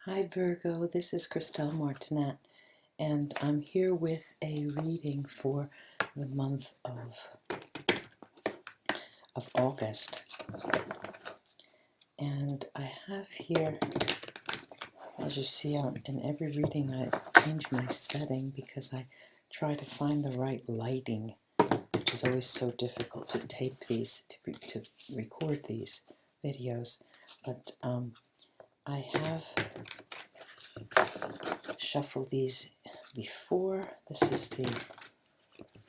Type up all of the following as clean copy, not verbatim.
Hi Virgo, this is Christelle Martinette, and I'm here with a reading for the month of August. And I have here, as you see in every reading, I change my setting because I try to find the right lighting, which is always so difficult to tape these, to record these videos. But I have shuffled these before. This is the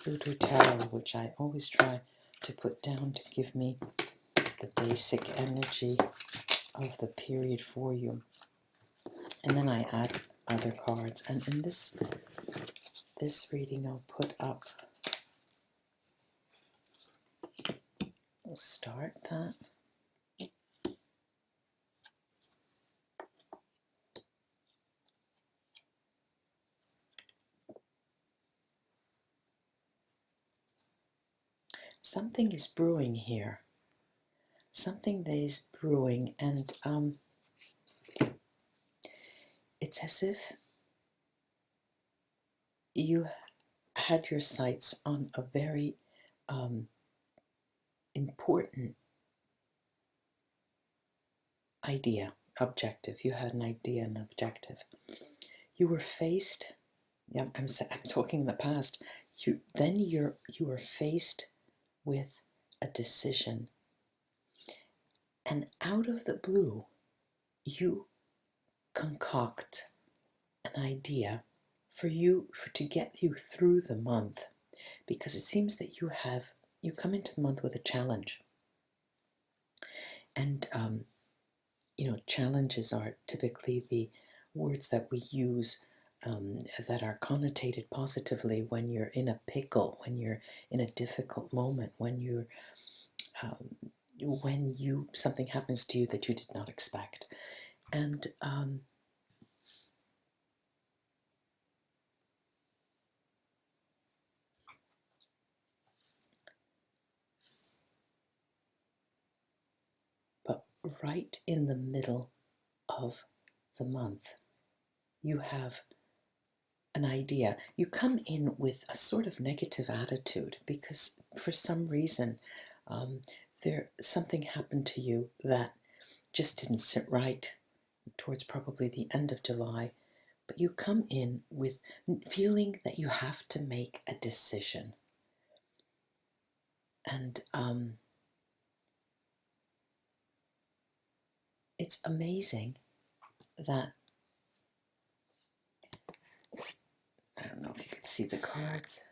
Voodoo Tarot, which I always try to put down to give me the basic energy of the period for you. And then I add other cards. And in this reading, I'll put up, we'll start that. Something is brewing here. Something that is brewing, and it's as if you had your sights on a very important idea, objective. You had an idea, an objective. You were faced, yeah, I'm talking in the past. You are faced with a decision, and out of the blue, you concoct an idea to get you through the month, because it seems that you come into the month with a challenge, and challenges are typically the words that we use that are connotated positively when you're in a pickle, when you're in a difficult moment, when something happens to you that you did not expect. And but right in the middle of the month, you have an idea. You come in with a sort of negative attitude because for some reason something happened to you that just didn't sit right towards probably the end of July. But you come in with feeling that you have to make a decision. And it's amazing that, I don't know if you could see the cards.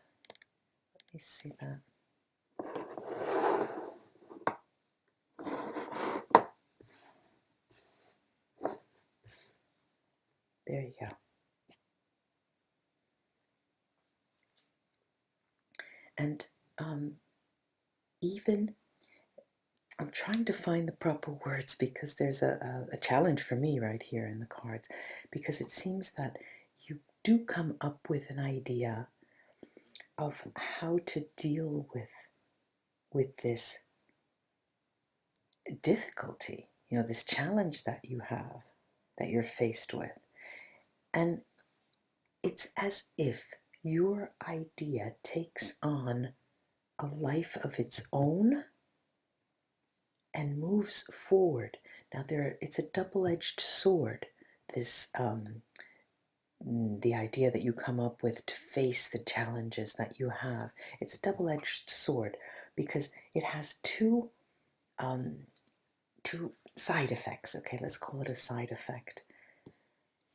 Let me see that. There you go. And even, I'm trying to find the proper words because there's a challenge for me right here in the cards, because it seems that you do come up with an idea of how to deal with this difficulty, this challenge that you have, that you're faced with. And it's as if your idea takes on a life of its own and moves forward. Now it's a double-edged sword, this the idea that you come up with to face the challenges that you have. It's a double-edged sword because it has two side effects. Okay, let's call it a side effect.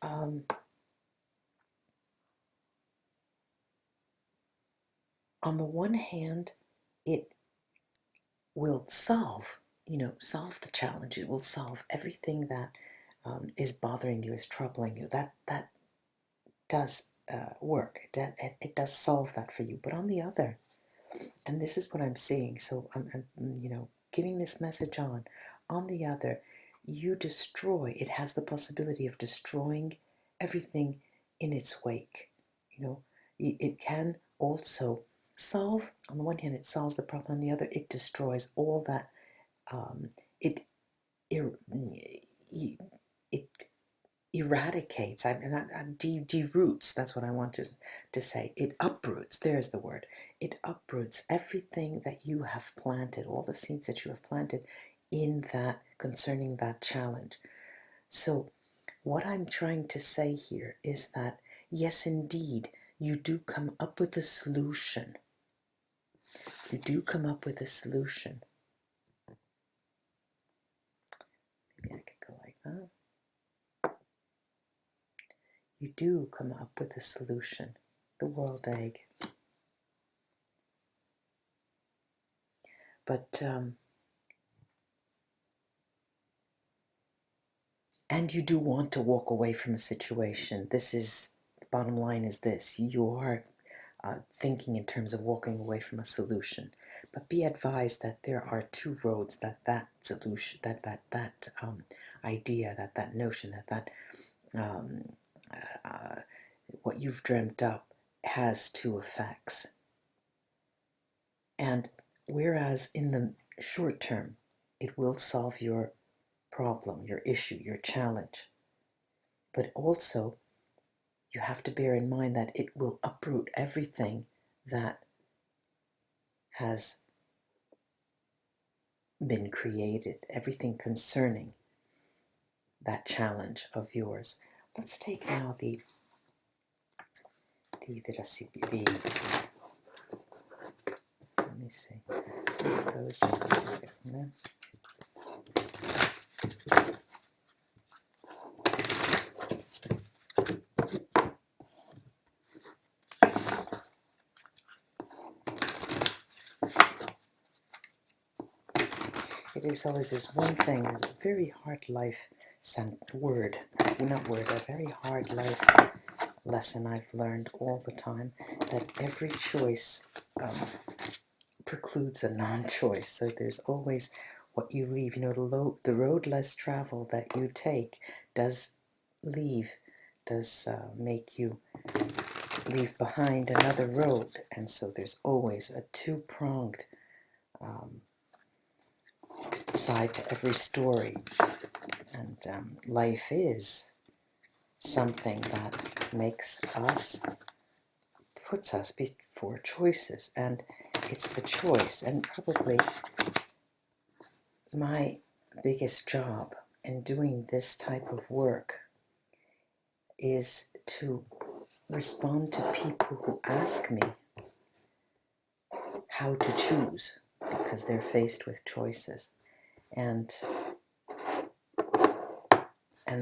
On the one hand, it will solve the challenge. It will solve everything that is bothering you, is troubling you. That does work. It does solve that for you. But on the other, and this is what I'm seeing, so I'm giving this message on the other, you destroy. It has the possibility of destroying everything in its wake. It can also solve, on the one hand, it solves the problem, on the other, it destroys all that. it eradicates, deroots, that's what I wanted to say. It uproots, there's the word. It uproots everything that you have planted, all the seeds that you have planted in that, concerning that challenge. So what I'm trying to say here is that, yes, indeed, you do come up with a solution. You do come up with a solution. Maybe I could go like that. You do come up with a solution. The world egg. But, and you do want to walk away from a situation. This is, the bottom line is this. You are thinking in terms of walking away from a solution. But be advised that there are two roads that solution, that idea, that notion, um, what you've dreamt up has two effects. And whereas in the short term, it will solve your problem, your issue, your challenge, but also you have to bear in mind that it will uproot everything that has been created, everything concerning that challenge of yours. Let's take now the let me see, those just a second. Yeah. It is always, there's one thing, there's a very hard life a very hard life lesson I've learned all the time, that every choice precludes a non-choice. So there's always what you leave. You know, the road less traveled that you take does make you leave behind another road. And so there's always a two-pronged side to every story. And life is something that puts us before choices, and it's the choice. And probably my biggest job in doing this type of work is to respond to people who ask me how to choose, because they're faced with choices. And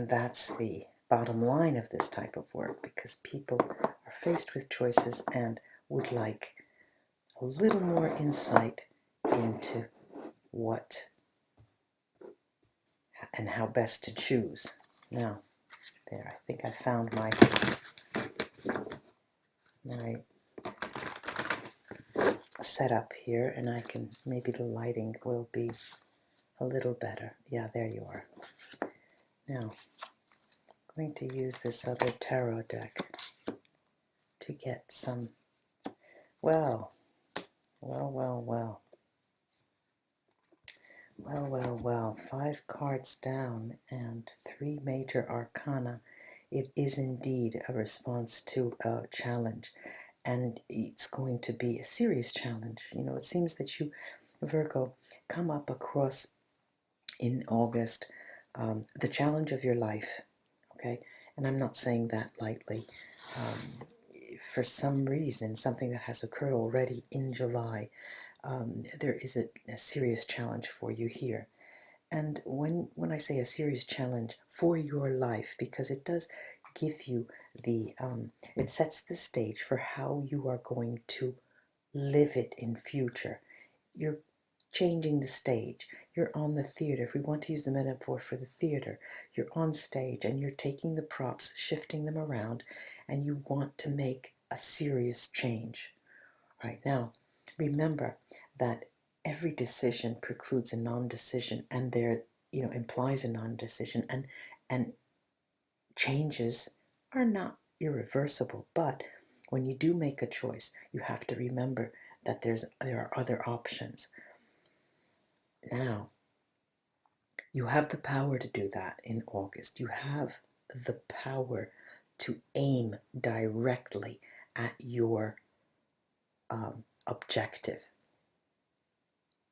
that's the bottom line of this type of work, because people are faced with choices and would like a little more insight into what and how best to choose. Now, there, I think I found my setup here, and I can, maybe the lighting will be a little better. Yeah, there you are. Now, I'm going to use this other tarot deck to get some, well, 5 cards down and 3 major arcana. It is indeed a response to a challenge, and it's going to be a serious challenge. You know, it seems that you, Virgo, come up across in August the challenge of your life, okay? And I'm not saying that lightly. For some reason, something that has occurred already in July, there is a serious challenge for you here. And when I say a serious challenge for your life, because it does give you the, it sets the stage for how you are going to live it in future. You're changing the stage. You're on the theater. If we want to use the metaphor for the theater, you're on stage and you're taking the props, shifting them around, and you want to make a serious change. Right now, remember that every decision precludes a non-decision, and there, you know, implies a non-decision, and changes are not irreversible. But when you do make a choice, you have to remember that there are other options. Now, You have the power to do that in August. You have the power to aim directly at your objective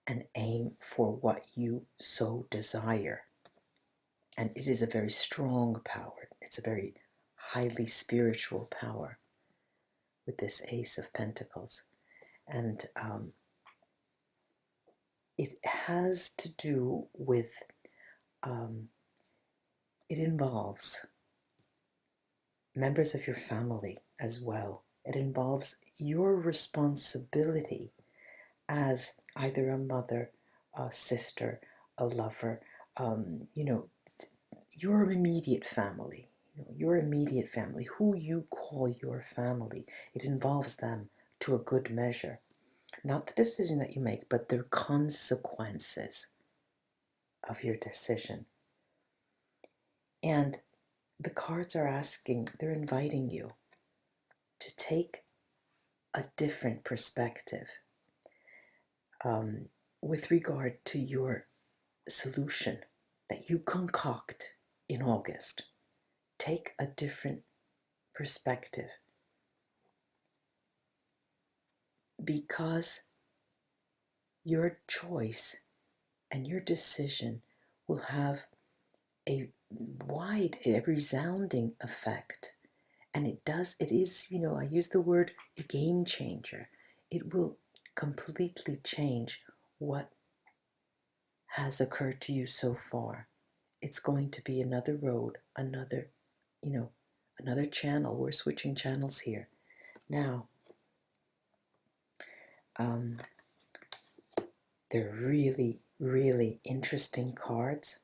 and aim for what you so desire. And it is a very strong power. It's a very highly spiritual power with this Ace of Pentacles. And it has to do with, it involves members of your family as well. It involves your responsibility as either a mother, a sister, a lover, your immediate family, your immediate family, who you call your family. It involves them to a good measure. Not the decision that you make, but the consequences of your decision. And the cards are asking, they're inviting you to take a different perspective with regard to your solution that you concoct in August. Take a different perspective, because your choice and your decision will have a resounding effect. And it is, I use the word a game changer. It will completely change what has occurred to you so far. It's going to be another road, another channel. We're switching channels here. Now, they're really, really interesting cards.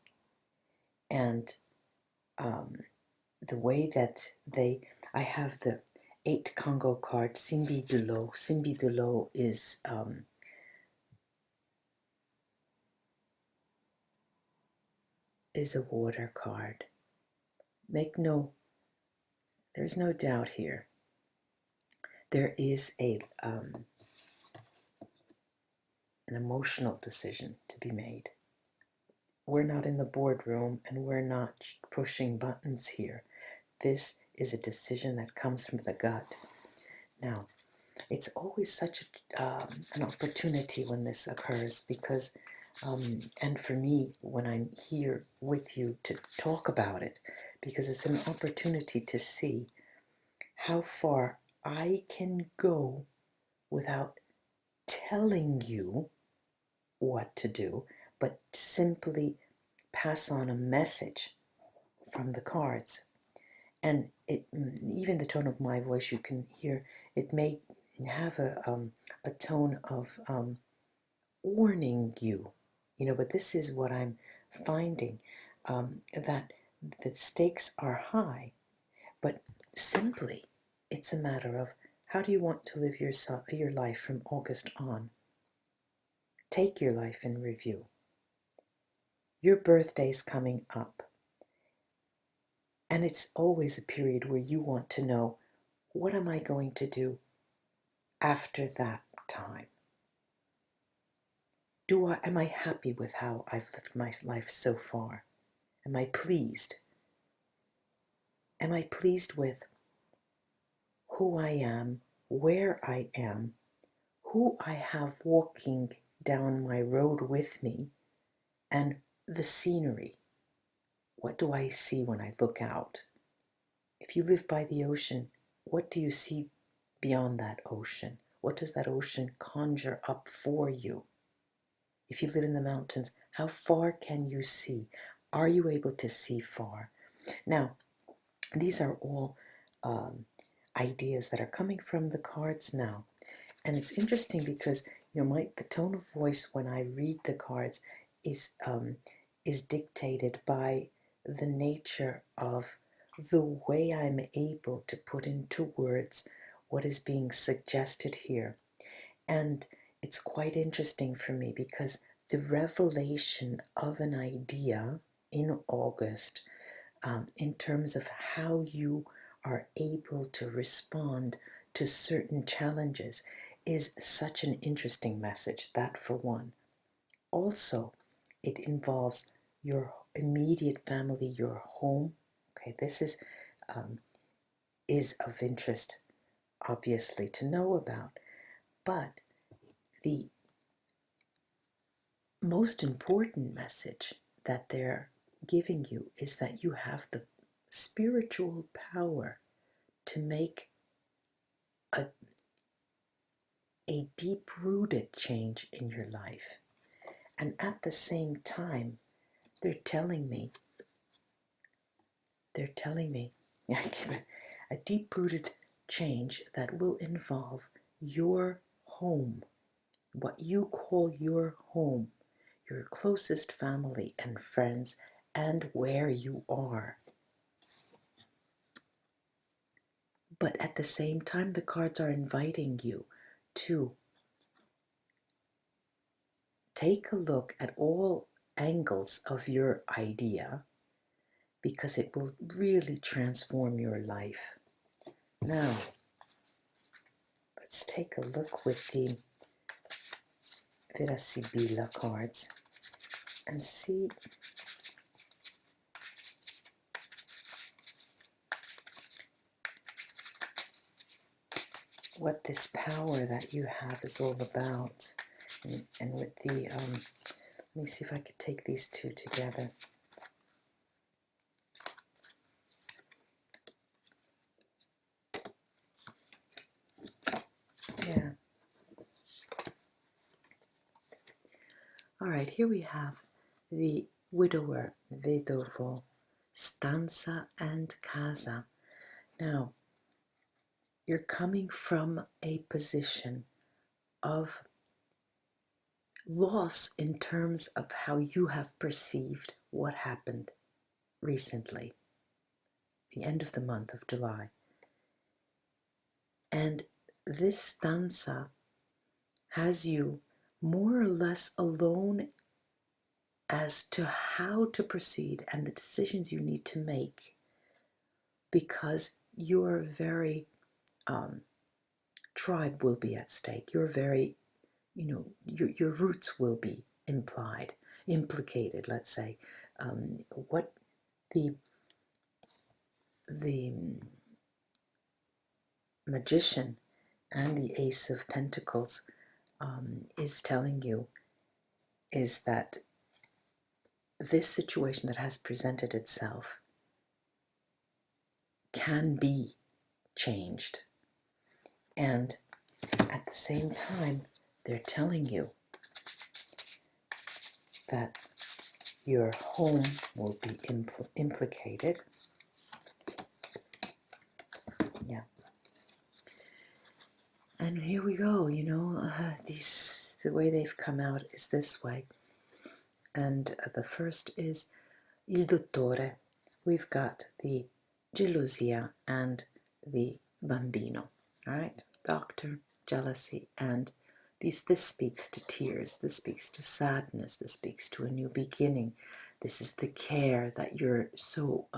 And the way that I have the 8 Congo card, Simbi de l'eau. Simbi de l'eau is a water card. There's no doubt here. There is an emotional decision to be made. We're not in the boardroom and we're not pushing buttons here. This is a decision that comes from the gut. Now, it's always such an opportunity when this occurs, because, and for me, when I'm here with you to talk about it, because it's an opportunity to see how far I can go without telling you what to do, but simply pass on a message from the cards. And even the tone of my voice, you can hear, it may have a tone of warning you, but this is what I'm finding, that the stakes are high, but simply it's a matter of how do you want to live your life from August on. Take your life in review. Your birthday's coming up. And it's always a period where you want to know, what am I going to do after that time? Am I happy with how I've lived my life so far? Am I pleased? Am I pleased with who I am, where I am, who I have walking down my road with me, and the scenery? What do I see when I look out? If you live by the ocean, what do you see beyond that ocean? What does that ocean conjure up for you? If you live in the mountains, how far can you see? Are you able to see far? Now, these are all ideas that are coming from the cards now. And it's interesting because, the tone of voice when I read the cards is dictated by the nature of the way I'm able to put into words what is being suggested here. And it's quite interesting for me because the revelation of an idea in August, in terms of how you are able to respond to certain challenges, is such an interesting message, that for one. Also, it involves your immediate family, your home. Okay, this is of interest, obviously, to know about. But the most important message that they're giving you is that you have the spiritual power to make a deep-rooted change in your life. And at the same time, they're telling me, a deep-rooted change that will involve your home, what you call your home, your closest family and friends, and where you are. But at the same time, the cards are inviting you to take a look at all angles of your idea, because it will really transform your life. Now, let's take a look with the Virasibila cards and see what this power that you have is all about. And with the, let me see if I could take these two together. Yeah. All right, here we have the widower, vedovo, stanza and casa. Now, you're coming from a position of loss in terms of how you have perceived what happened recently, the end of the month of July. And this stanza has you more or less alone as to how to proceed and the decisions you need to make, because your very tribe will be at stake. Your very, your roots will be implicated, let's say. What the Magician and the Ace of Pentacles is telling you is that this situation that has presented itself can be changed. And at the same time, they're telling you that your home will be implicated. Yeah. And here we go, the way they've come out is this way. And the first is Il Dottore. We've got the gelosia and the bambino. All right, doctor, jealousy, and this speaks to tears. This speaks to sadness. This speaks to a new beginning. This is the care that you're so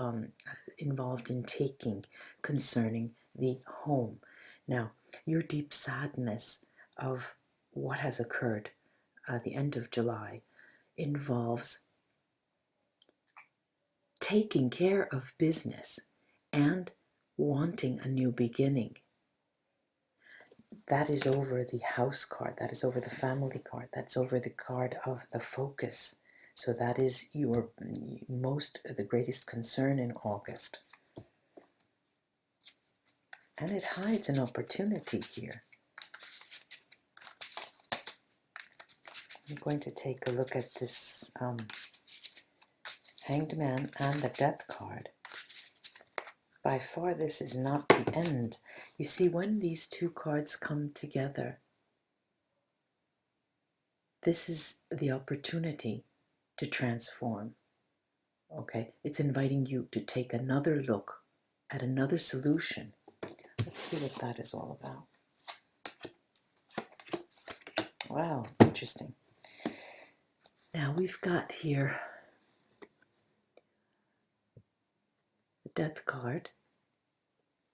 involved in taking concerning the home. Now, your deep sadness of what has occurred at the end of July involves taking care of business and wanting a new beginning. That is over the house card, that is over the family card, that's over the card of the focus. So that is your the greatest concern in August. And it hides an opportunity here. I'm going to take a look at this Hanged Man and the Death card. By far, this is not the end. You see, when these two cards come together, this is the opportunity to transform. Okay, it's inviting you to take another look at another solution. Let's see what that is all about. Wow, interesting. Now we've got here the Death card,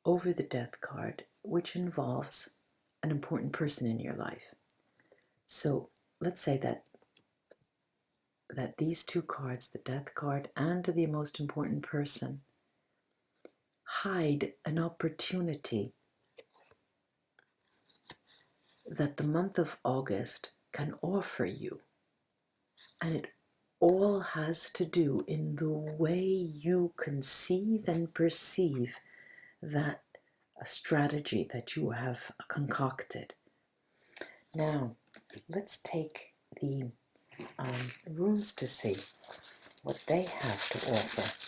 over the Death card, which involves an important person in your life. So let's say that that these two cards, the Death card and the Most Important Person, hide an opportunity that the month of August can offer you. And it all has to do in the way you conceive and perceive that strategy that you have concocted. Now, let's take the runes to see what they have to offer.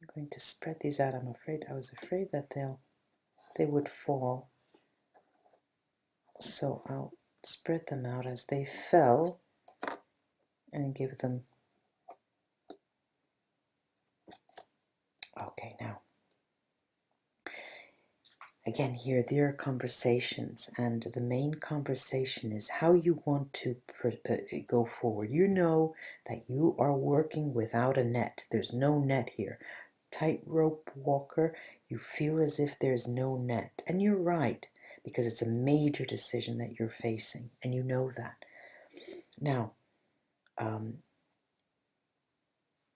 I'm going to spread these out. I was afraid that they would fall. So I'll spread them out as they fell and give them. Okay, now. Again, here, there are conversations, and the main conversation is how you want to go forward. You know that you are working without a net. There's no net here. Tightrope walker, you feel as if there's no net. And you're right, because it's a major decision that you're facing, and you know that. Now,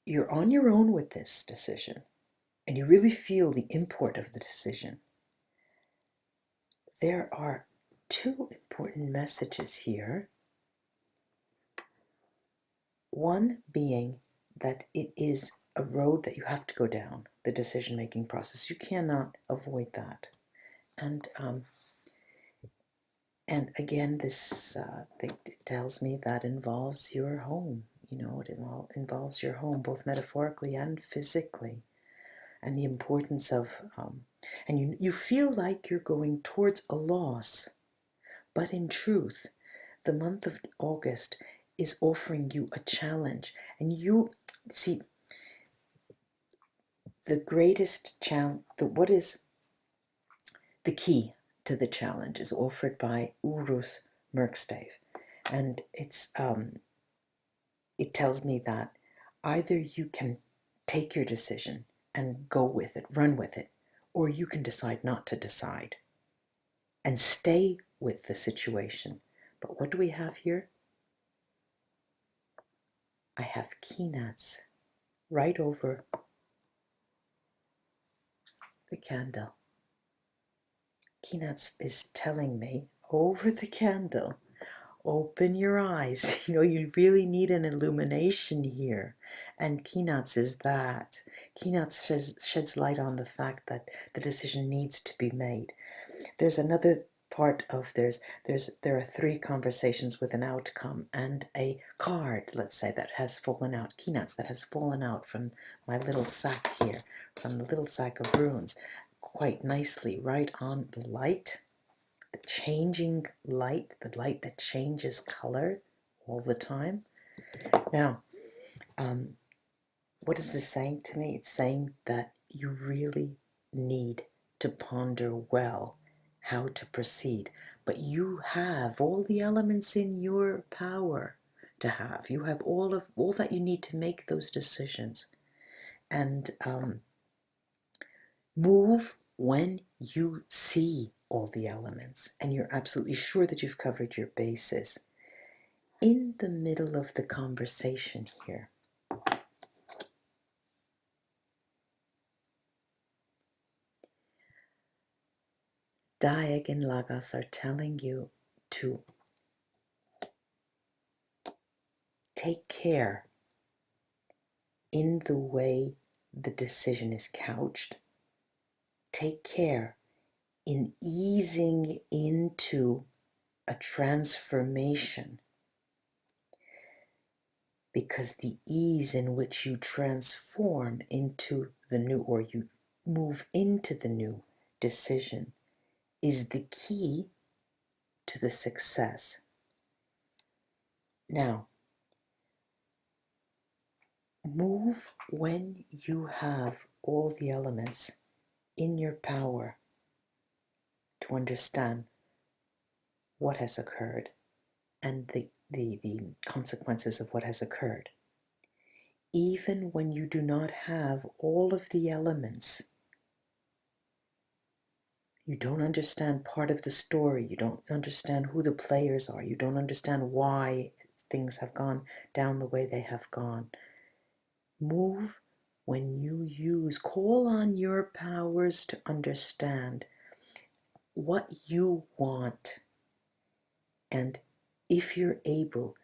you're on your own with this decision, and you really feel the import of the decision. There are two important messages here. One being that it is a road that you have to go down, the decision-making process. You cannot avoid that. And again, this tells me that involves your home. You know, it involves your home, both metaphorically and physically. And the importance of, and you feel like you're going towards a loss. But in truth, the month of August is offering you a challenge. And you see, the greatest challenge, what is the key to the challenge is offered by Urus Merkstave. And it tells me that either you can take your decision and go with it, run with it, or you can decide not to decide and stay with the situation. But what do we have here? I have Kenats right over the candle. Kenats is telling me over the candle, open your eyes. You know, you really need an illumination here. And Kenats is that. Kenats sheds light on the fact that the decision needs to be made. There's another part of there are three conversations with an outcome and a card, let's say, that has fallen out. Kenats that has fallen out from my little sack here, from the little sack of runes, quite nicely right on the light. The changing light, the light that changes color all the time. Now, what is this saying to me? It's saying that you really need to ponder well how to proceed. But you have all the elements in your power to have. You have all that you need to make those decisions. And move when you see all the elements and you're absolutely sure that you've covered your bases. In the middle of the conversation here, Daeg and Lagos are telling you to take care in the way the decision is couched. Take care in easing into a transformation, because the ease in which you transform into the new, or you move into the new decision, is the key to the success. Now, move when you have all the elements in your power to understand what has occurred and the consequences of what has occurred. Even when you do not have all of the elements You don't understand part of the story. You don't understand who the players are. You don't understand why things have gone down the way they have gone. Move when you call on your powers to understand what you want. And if you're able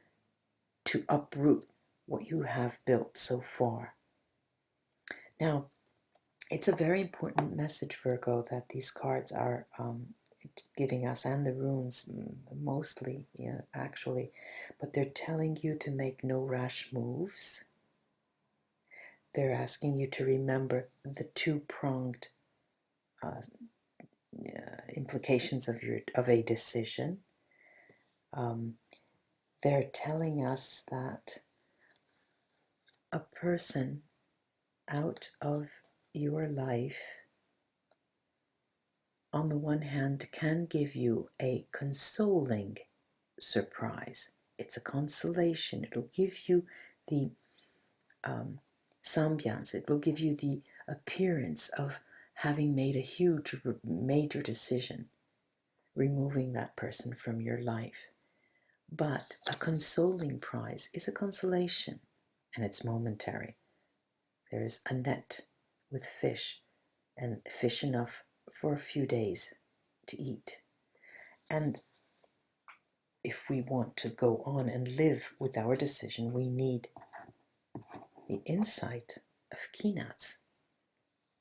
to uproot what you have built so far. Now, it's a very important message, Virgo, that these cards are giving us, and the runes mostly, yeah, actually. But they're telling you to make no rash moves. They're asking you to remember the two-pronged implications of a decision. They're telling us that a person out of your life, on the one hand, can give you a consoling surprise. It's a consolation. It'll give you the semblance. It will give you the appearance of having made a huge, major decision, removing that person from your life. But a consoling prize is a consolation, and it's momentary. There's a net with fish, and fish enough for a few days to eat. And if we want to go on and live with our decision, we need the insight of Kinats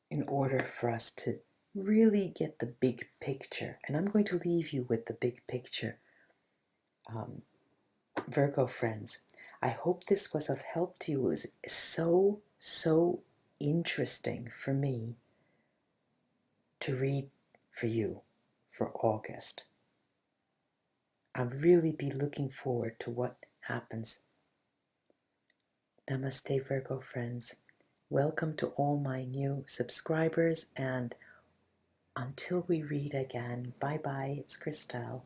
in order for us to really get the big picture. And I'm going to leave you with the big picture, Virgo friends. I hope this was of help to you. It was so interesting for me to read for you for August. I'll really be looking forward to what happens. Namaste, Virgo friends. Welcome to all my new subscribers, and until we read again, bye-bye, it's Christelle.